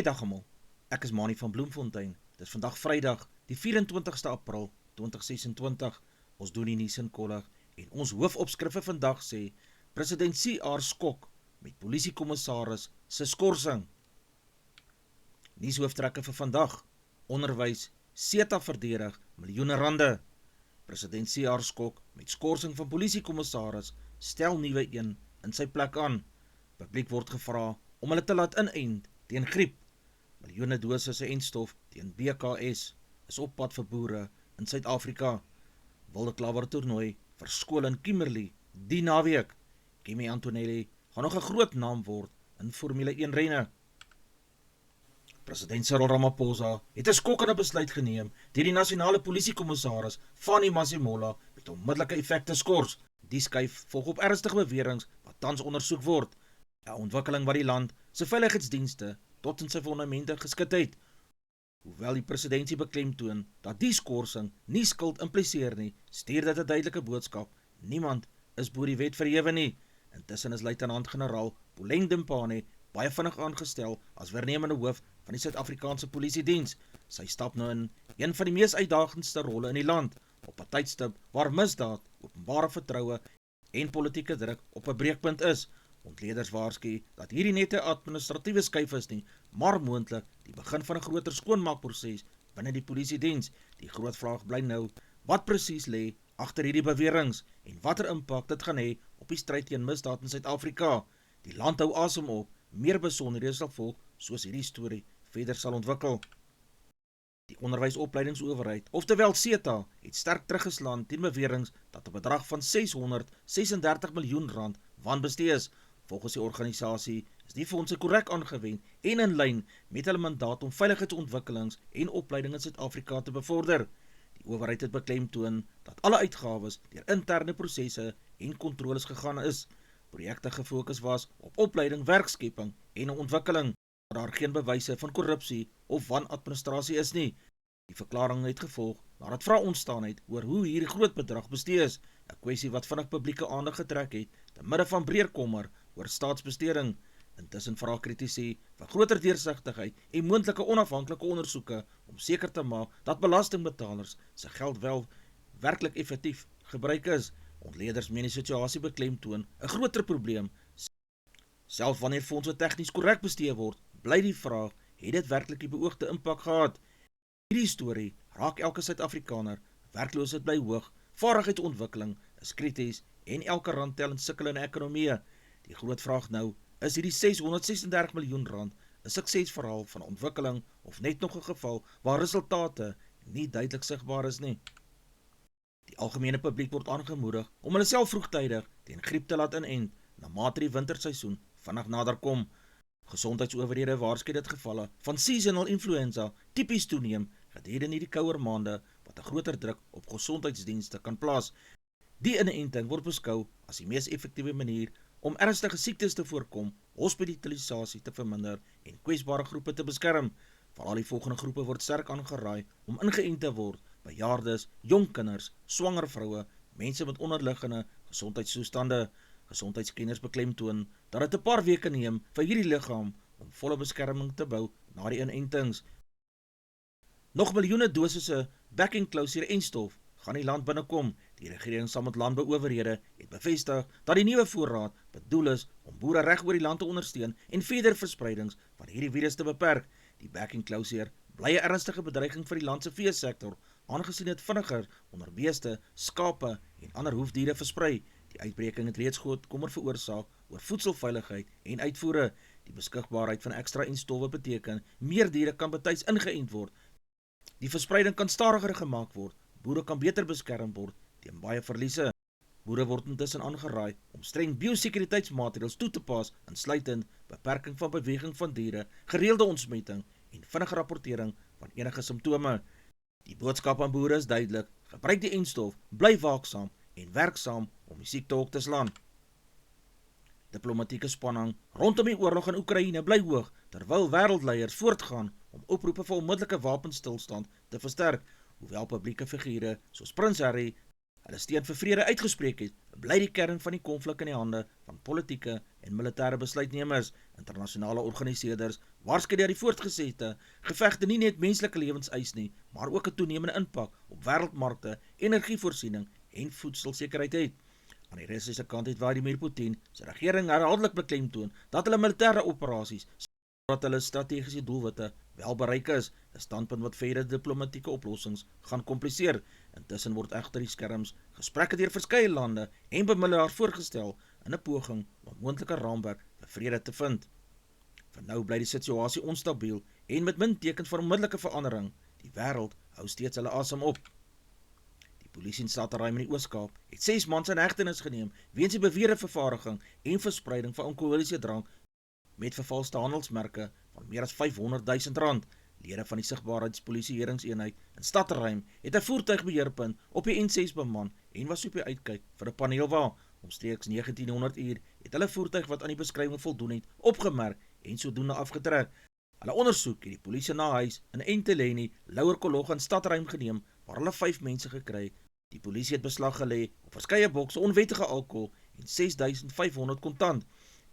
Goeiedag almal, ek is Mani van Bloemfontein. Dit is vandag Vrydag, die 24ste April 2026. Ons doen die nuus in kollig en ons hoofopskrifte vandag sê: President CR skok met polisiekommissaris se skorsing. Nuushooftrekke vir vandag: onderwys, SETA verdedig miljoene rande. President CR skok met skorsing van polisiekommissaris, stel nuwe een in sy plek aan. Publiek word gevra om hulle te laat inent teen griep. Miljoene dosisse enstof teen BKS is op pad vir boere in Suid-Afrika. Wilde Klawer toernooi vir skool in Kimberley die naweek. Kimi Antonelli gaan nog 'n groot naam word in Formule 1 renne. President Cyril Ramaphosa het 'n skokkende besluit geneem deur die nasionale polisiekommissaris Fanny Masemola met onmiddellike effek te skors. Die skuif volg op ernstige beweringe wat tans ondersoek word. 'n Ontwikkeling wat die land se veiligheidsdienste tot in sy fondamente geskit het. Hoewel die presidentsie beklemtoon dat die skorsing nie skuld impliseer nie, stuur dit 'n duidelike boodskap: niemand is bo die wet verhewe nie. Intussen is luitenant-generaal Boleng Dempane baie vinnig aangestel as waarnemende hoof van die Suid-Afrikaanse Polisiediens. Sy stap nou in een van die mees uitdagendste rolle in die land, op 'n tydstip waar misdaad, openbare vertroue en politieke druk op 'n breekpunt is. Ontleeders waarsku dat hierdie net 'n administratiewe skuif is nie, maar moontlik die begin van 'n groter skoonmaakproses binne die polisiediens. Die groot vraag bly nou: wat presies lê agter hierdie beweringe en watter impak dit gaan hê op die stryd teen misdaad in Suid-Afrika? Die land hou asem op. Meer besonderhede sal volg soos hierdie storie verder sal ontwikkel. Die onderwysopleidingsowerheid, oftewel SETA, het sterk teruggeslaan teen beweringe dat 'n bedrag van R636 miljoen wanbestee is. Volgens die organisasie is die fondse korrek aangewend en in lyn met hulle mandaat om veiligheidsontwikkelings en opleiding in Suid-Afrika te bevorder. Die owerheid het beklemtoon dat alle uitgawes deur interne prosesse en kontroles gegaan is. Projekte gefokus was op opleiding, werkskepping en ontwikkeling, maar daar geen bewyse van korrupsie of wanadministrasie is nie. Die verklaring het gevolg nadat vrae ontstaan het oor hoe hierdie groot bedrag bestee is, 'n kwessie wat vinnig publieke aandag getrek het te midde van breër kommer oor staatsbesteding. Intussen vra kritici vir groter deursigtigheid en moontlike onafhanklike ondersoeke om seker te maak dat belastingbetalers se geld wel werklik effektief gebruik is. Ontleeders meen die situasie beklemtoon 'n groter probleem. Selfs wanneer fondse tegnies korrek bestee word, bly die vraag: het dit werklik die beoogde impak gehad? Hierdie storie raak elke Suid-Afrikaner. Werkloosheid bly hoog, vaardigheidsontwikkeling is krities en elke rand tel in sukkelende ekonomie. Die groot vraag nou: is hierdie R636 miljoen 'n suksesverhaal van ontwikkeling of net nog 'n geval waar resultate nie duidelik sigbaar is nie? Die algemene publiek word aangemoedig om hulle self vroegtydig teen griep te laat inent, na mate die winterseisoen vinnig nader kom. Gesondheidsowerhede waarsku dit gevalle van seasonal influenza tipies toeneem gedurende die kouer maande wat 'n groter druk op gesondheidsdienste kan plaas. Die inenting word beskou as die mees effektiewe manier om ernstige siektes te voorkom, hospitalisasie te verminder en kwesbare groepe te beskerm. Veral die volgende groepe word sterk aangeraai om ingeënt te word: bejaardes, jong kinders, swanger vroue, mense met onderliggende gesondheidstoestande. Gesondheidskenners beklemtoon dat dit 'n paar weke neem vir hierdie liggaam om volle beskerming te bou na die inentings. Nog miljoene dosisse back-enclosure enstof gaan die land binnekom. Die regering saam met landbouowerhede het bevestig dat die nuwe voorraad bedoel is om boere reg oor die land te ondersteun en verder verspreidings van hierdie virus te beperk. Die back-enclosure bly 'n ernstige bedreiging vir die land se veesektor, aangesien dit vinniger onder beeste, skape en ander hoefdiere versprei. Die uitbreking het reeds groot kommer veroorsaak oor voedselveiligheid en uitvoere. Die beskikbaarheid van ekstra enstowwe beteken meer diere kan betyds ingeënt word. Die verspreiding kan stadiger gemaak word. Boere kan beter beskerm word teen baie verliese. Boere word intussen aangeraai om streng biosekuriteitsmaatreëls toe te pas, insluitend beperking van beweging van diere, gereelde ontsmetting en vinnige rapportering van enige simptome. Die boodskap aan boere is duidelik: gebruik die enstof, bly waaksaam en werk saam om die siekte hok te slaan. Diplomatieke spanning rondom die oorlog in Oekraïne bly hoog, terwyl wêreldleiers voortgaan om oproepe vir onmiddellike wapenstilstand te versterk, hoewel publieke figure soos Prins Harry hulle steun vir vrede uitgespreek het, bly die kern van die konflik in die hande van politieke en militêre besluitnemers. Internasionale organiseerders waarsku dat die voortgesette gevegte nie net menslike lewens eis nie, maar ook 'n toenemende impak op wêreldmarkte, energievoorsiening en voedselsekerheid het. Aan die Russiese kant het Vladimir Putin se regering herhaaldelik beklemtoon dat hulle militêre operasies sodat hulle strategiese doelwitte wel bereik is, 'n standpunt wat verdere diplomatieke oplossings gaan kompliseer. Intussen word egter die skerms gesprekke deur verskeie lande en bemiddelaars voorgestel in 'n poging om 'n moontlike raamwerk vir vrede te vind. Vir nou bly die situasie onstabiel en met min tekens van onmiddellike verandering. Die wêreld hou steeds hulle asem op. Die polisie in Stadtruim in die Oos-Kaap het 6 mans in hegtenis geneem weens die beweerde vervaardiging en verspreiding van alkoholiese drank met vervalste handelsmerke van meer as R500.000. Lede van die sigbaarheidspolisieeringseenheid in Stadtruim het 'n voertuigbeheerpunt op die N6 beman en was op die uitkyk vir 'n paneelwa. Omstreeks 1900 uur het hulle voertuig wat aan die beskrywing voldoen het opgemerk en sodoende afgetrek. Hulle ondersoek het die polisie na huis in Enteleni, Louwerkolog in Stadtruim geneem waar hulle 5 mense gekry. Die polisie het beslag gelê op verskeie bokse onwettige alkohol en 6.500 kontant.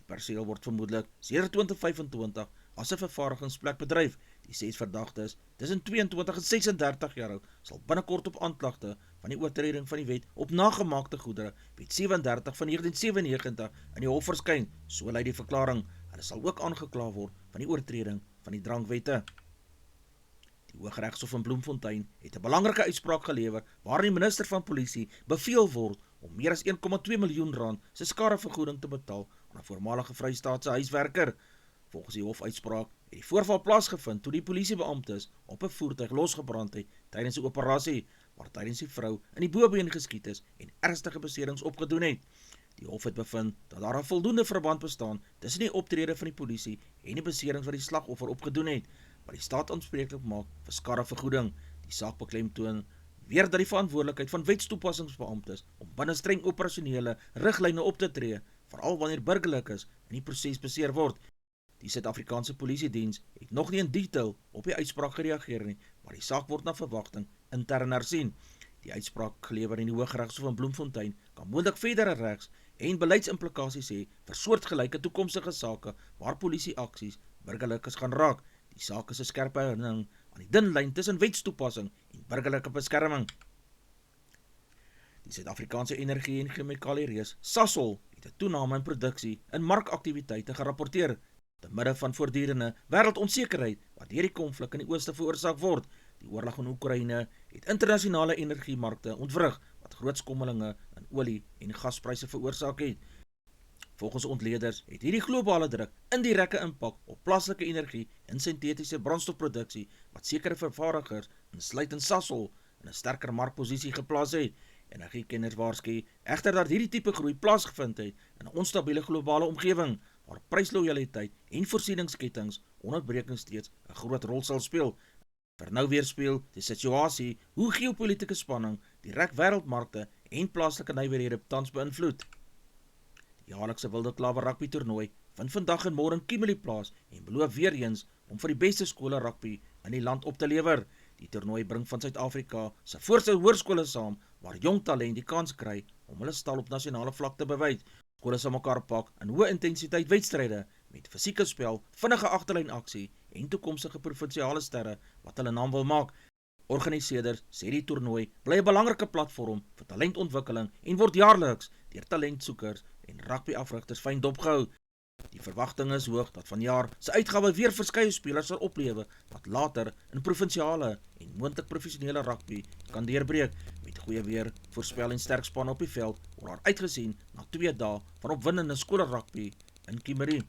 Die perseel word vermoedelik sedert 2025 as 'n vervaardigingsplek bedryf. Die 6 verdagtes tussen 22 en 36 jaar oud sal binnekort op aanklagte van die oortreding van die wet op nagemaakte goedere, wet 37 van 1997 in die hof verskyn, so lei die verklaring. Hulle sal ook aangekla word van die oortreding van die drankwette. Die Hooggeregshof in Bloemfontein het 'n belangrike uitspraak gelewer waarin die minister van polisie beveel word om meer as R1,2 miljoen se skadevergoeding te betaal aan 'n voormalige Vrystaatse huiswerker. Volgens die hofuitspraak het die voorval plaasgevind toe die polisiebeamptes op 'n voertuig losgebrand het tydens 'n operasie, waar tydens die vrou in die bobeen geskiet is en ernstige beserings opgedoen het. Die hof het bevind dat daar 'n voldoende verband bestaan tussen die optrede van die polisie en die beserings wat die slagoffer opgedoen het, wat die staat aanspreeklik maak vir skadevergoeding. Die saak beklemtoon weer dat die verantwoordelikheid van wetstoepassingsbeamptes om binne streng operasionele riglyne op te tree, veral wanneer burgerlikes in die proses beseer word. Die Suid-Afrikaanse Polisiediens het nog nie in detail op die uitspraak gereageer nie, maar die saak word na verwagting intern hersien. Die uitspraak gelewer in die Hooggeregshof in Bloemfontein kan moontlik verdere regs- en beleidsimplikasies hê vir soortgelyke toekomstige sake waar polisieaksies burgerlikes gaan raak. Die saak is 'n skerpe herinnering aan die dun lyn tussen wetstoepassing en burgerlike beskerming. Die Suid-Afrikaanse Energie en Chemikaliereus Sasol het 'n toename in produksie en markaktiwiteite gerapporteer te midde van voortdurende wêreldonsekerheid wat deur die konflik in die ooste veroorsaak word. Die oorlog in Oekraïne het internasionale energiemarkte ontwrig wat groot skommelinge in olie- en gaspryse veroorsaak het. Volgens ontleeders het hierdie globale druk indirekte impak op plaaslike energie en sintetiese brandstofproduksie wat sekere vervaardigers, insluitend Sasol, in 'n sterker markposisie geplaas het. Energiekenners waarsku egter dat hierdie tipe groei plaasgevind het in 'n onstabiele globale omgewing waar pryslojaliteit en voorsieningskettinge onderbrekings steeds 'n groot rol sal speel. Vir nou weerspieël die situasie hoe geopolitiese spanning direk wêreldmarkte en plaaslike nywerhede tans beïnvloed. Die jaarlikse Wilde Klawer rugby toernooi vind vandag en môre in Kimberley plaas en beloof weer eens om vir die beste skole rugby in die land op te lewer. Die toernooi bring van Suid-Afrika se voorste hoërskole saam waar jong talent die kans kry om hulle stal op nasionale vlak te bewys. Skole sal mekaar pak in hoë intensiteit wedstryde met fisieke spel, vinnige agterlyn aksie en toekomstige provinsiale sterre wat hulle naam wil maak. Organiseerders sê die toernooi bly 'n belangrike platform vir talentontwikkeling en word jaarliks deur talentsoekers en rugbyafrigters fyn dopgehou. Die verwagting is hoog dat vanjaar se uitgawe weer verskeie spelers sal oplewe wat later in provinsiale en moontlik professionele rugby kan deurbreek. Met goeie weer, voorspel en sterk spanne op die veld word daar uitgesien na 2 dae van opwindende skole rugby in Kimberley.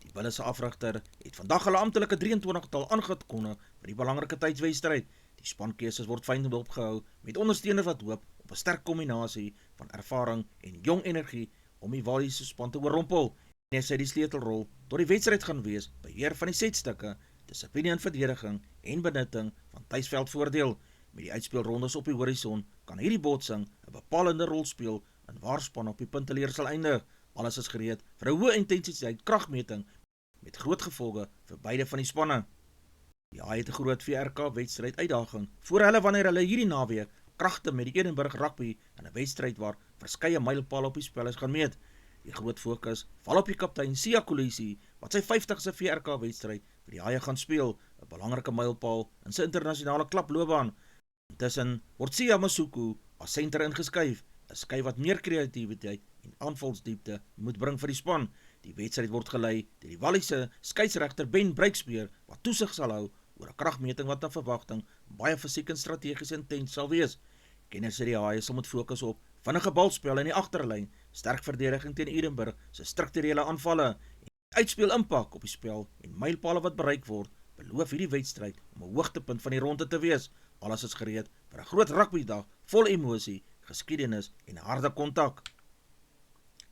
Die Bulle se afrigter het vandag hulle amptelike 23-tal aangekondig vir die belangrike tydswedstryd. Die spankeuses word fyn dopgehou met ondersteuners wat hoop op 'n sterk kombinasie van ervaring en jong energie om die Walliese span te oorrompel. En sy die sleutelrol tot die wedstryd gaan wees, beheer van die setstukke, dissipline in verdediging en benutting van tuisveldvoordeel. Met die uitspeelrondes op die horison kan hierdie botsing 'n bepalende rol speel in waar span op die punteleer sal eindig. Alles is gereed vir 'n hoë intensiteit kragmeting met groot gevolge vir beide van die spanne. Die Haai het 'n groot VRK wedstryd uitdaging voor hulle wanneer hulle hierdie naweek kragte met die Edinburgh Rugby in 'n wedstryd waar verskeie mylpale op die spel is gaan meet. Die groot fokus val op die kaptein Siya Kolisi, wat sy 50ste VRK wedstryd vir die Haie gaan speel, 'n belangrike mylpaal in sy internasionale klaploopbaan. Intussen word Siya Masuku as senter ingeskuif, 'n skuif wat meer kreatiwiteit en aanvalsdiepte moet bring vir die span. Die wedstryd word gelei deur die Walliese skeieregter Ben Breakspear, wat toesig sal hou oor 'n kragmeting wat na verwagting baie fisiek en strategies intens sal wees. Kenners sê die Haie sal moet fokus op vinnige balspel in die agterlyn, sterk verdediging teen Edinburgh se strukturele aanvalle, en uitspeel impak op die spel en mylpale wat bereik word, beloof hierdie wedstryd om 'n hoogtepunt van die ronde te wees. Alles is gereed vir 'n groot rugbydag vol emosie, geskiedenis en harde kontak.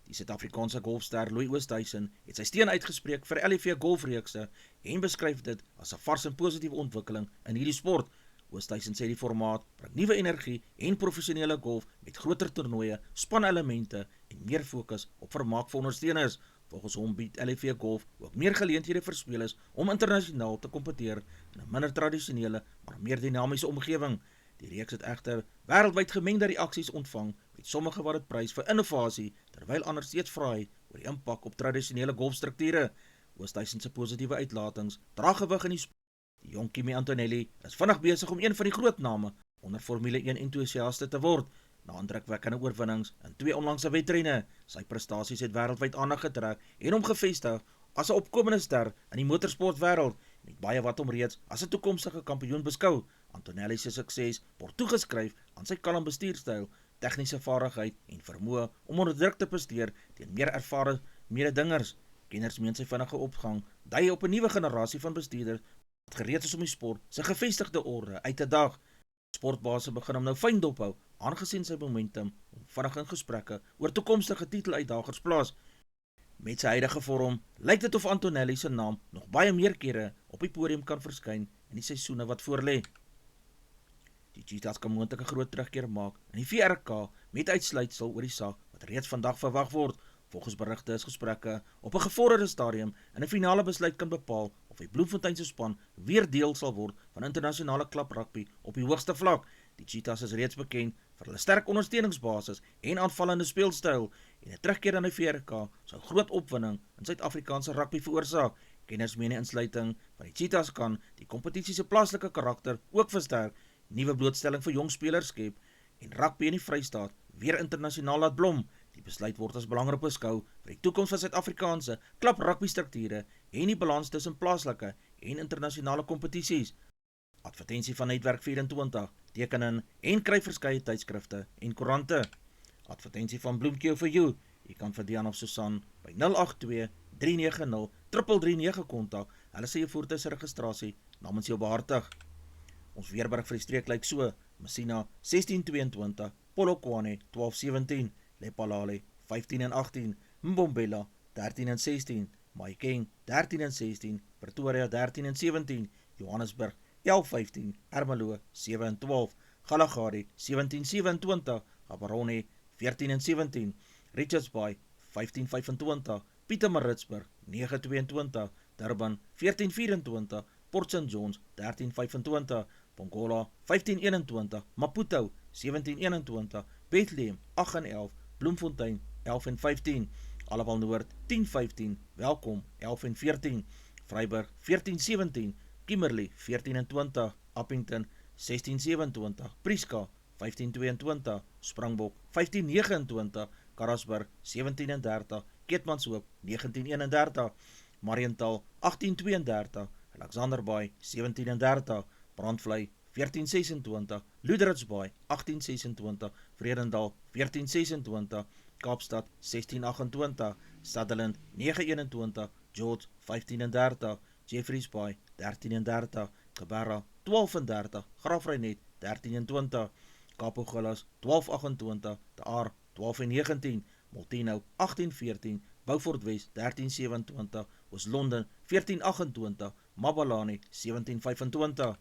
Die Suid-Afrikaanse golfster Louis Oosthuizen het sy steun uitgespreek vir LIV golfreekse en beskryf dit as 'n vars en positiewe ontwikkeling in hierdie sport. Oosthuizen sê die formaat bring nuwe energie en professionele golf met groter toernooie, spanelemente en meer fokus op vermaak vir ondersteuners. Volgens hom bied LIV golf ook meer geleenthede vir spelers om internasionaal te kompeteer in 'n minder tradisionele, maar meer dinamiese omgewing. Die reeks het egter wêreldwyd gemengde reaksies ontvang, met sommige wat dit prys vir innovasie, terwyl ander steeds vra oor die impak op tradisionele golfstrukture. Oosthuizen se positiewe uitlatings dra gewig in die sport. Die jong Kimi Antonelli is vinnig besig om een van die groot name onder Formule 1 entoesiaste te word, na indrukwekkende oorwinnings in 2 onlangse wedrenne. Sy prestasies het wêreldwyd aandag getrek en hom gevestig as 'n opkomende ster in die motorsportwêreld, met baie wat hom reeds as 'n toekomstige kampioen beskou. Antonelli se sukses word toegeskryf aan sy kalm bestuurstyl, tegniese vaardigheid en vermoë om onder druk te presteer teen meer ervare mededingers. Kenners meen sy vinnige opgang dui op 'n nuwe generasie van bestuurders wat gereed is om die sport sy gevestigde orde uit te daag. Sportbase begin hom nou fyn dophou, aangesien sy momentum om vinnig in gesprekke oor toekomstige titeluitdagers plaas. Met sy huidige vorm lyk dit of Antonelli se naam nog baie meer kere op die podium kan verskyn in die seisoene wat voorlê. Die Cheetahs kan moontlik 'n groot terugkeer maak in die VRK met uitsluitsel oor die saak wat reeds vandag verwag word. Volgens berigte is gesprekke op 'n gevorderde stadium en 'n finale besluit kan bepaal of die Bloemfontein se span weer deel sal word van internasionale klaprugby op die hoogste vlak. Die Cheetahs is reeds bekend vir hulle sterk ondersteuningsbasis en aanvallende speelstyl, en 'n terugkeer aan die VRK sou groot opwinding in Suid-Afrikaanse rugby veroorsaak. Kenners meen die insluiting van die Cheetahs kan die kompetisie se plaaslike karakter ook versterk, nuwe blootstelling vir jong spelers skep en rugby in die Vrystaat weer internasionaal laat blom. Die besluit word as belangrik beskou vir die toekoms van Suid-Afrikaanse klap rugby strukture en die balans tussen plaaslike en internasionale kompetisies. Advertensie van Netwerk 24, teken in en kry verskeie tydskrifte en koerante. Advertensie van Bloemkeel vir jou. Jy kan vir Dian of Susan by 082 390 3339 kontak. Hulle sê jou voertuig se registrasie namens jou behartig. Ons weerberig vir die streek lyk so: Messina 1622, Polokwane 1217, Lephalale 15-18, Mbombela 13-16, Mahikeng 13-16, Pretoria 13-17, Johannesburg 11-15, Ermelo 7-12, Galagadi 17-27, Gaborone 14-17, Richards Bay 15-25, Pietermaritzburg 9-22, Durban 14-24, Port St Johns 13-25, Pongola 15-21, Maputo 17-21, Bethlehem 8-11, Bloemfontein 11-15, Allemaal Noord 10-15, Welkom 11-14, Vryburg 14-17, Kimberley 14-20, Appington 16-27, Prieska 15-22, Springbok 15-29, Karasburg 17-30, Keetmanshoop 19-31, Mariental 18-32, Alexanderbaai 17-30, Brandvlei 14-26, Luderitz-Baai 18-26, Vredendal 14-26, Kaapstad 16-28, Sutherland 9-21, George 15-30, Jeffreys Bay 13-30, Geberra 12-30, Graafrenet 13-20, Kaapogillas 12-28, De Aar 12-19, Molteno 18-14, Beaufort West 13-27, Oos-London 14-28, Mabalane 17-25.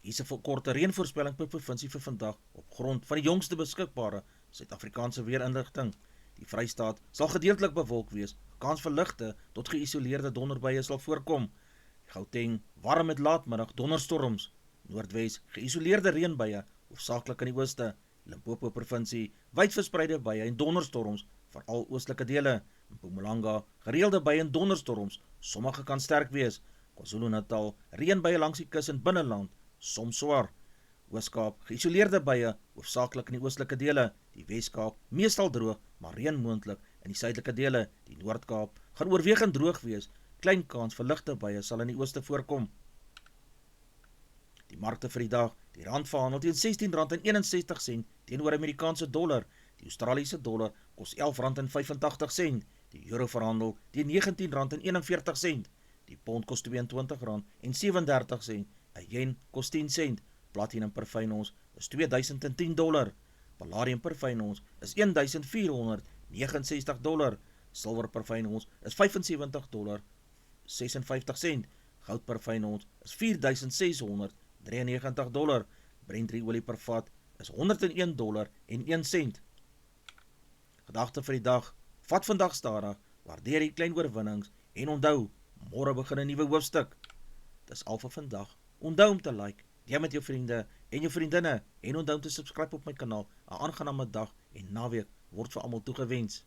Hier is 'n korte reënvoorspelling per provinsie vir vandag op grond van die jongste beskikbare Suid-Afrikaanse weerinligting. Die Vrystaat sal gedeeltelik bewolk wees, kans vir ligte tot geïsoleerde donderbuie sal voorkom. Gauteng warm met laatmiddag donderstorms. Noordwes, geïsoleerde reënbuie, hoofsaaklik in die ooste. Limpopo provinsie, wyd verspreide buie en donderstorms, veral oostelike dele. Mpumalanga, gereelde buie en donderstorms, sommige kan sterk wees. KwaZulu-Natal, reënbuie langs die kus en binneland, soms swaar. Oos-Kaap, geïsoleerde buie, hoofsaaklik in die oostelike dele. Die Wes-Kaap, meestal droog, maar reën moontlik in die suidelike dele. Die Noord-Kaap, gaan oorwegend droog wees. Klein kans vir ligte buie sal in die ooste voorkom. Die markte vir die dag, die rand verhandel teen R16.61 teenoor Amerikaanse dollar. Die Australiese dollar kos R11.85. Die euro verhandel teen R19.41. Die pond kos R22.37. 'n yen kos 10 sent. Platinum per fyn ons is $2010. Palladium per fyn ons is $1469. Silwer per fyn ons is $75.56. Goud per fyn ons is $4693. Brent olie per vat is $101.01. Gedagte vir die dag, vat vandag stadig, waardeer die klein oorwinnings en onthou, môre begin 'n nuwe hoofstuk. Dis al vir vandag. Onthou om te like, deel met jou vriende en jou vriendinne en onthou om te subscribe op my kanaal. 'n Aangename dag en naweek word vir almal toegewens.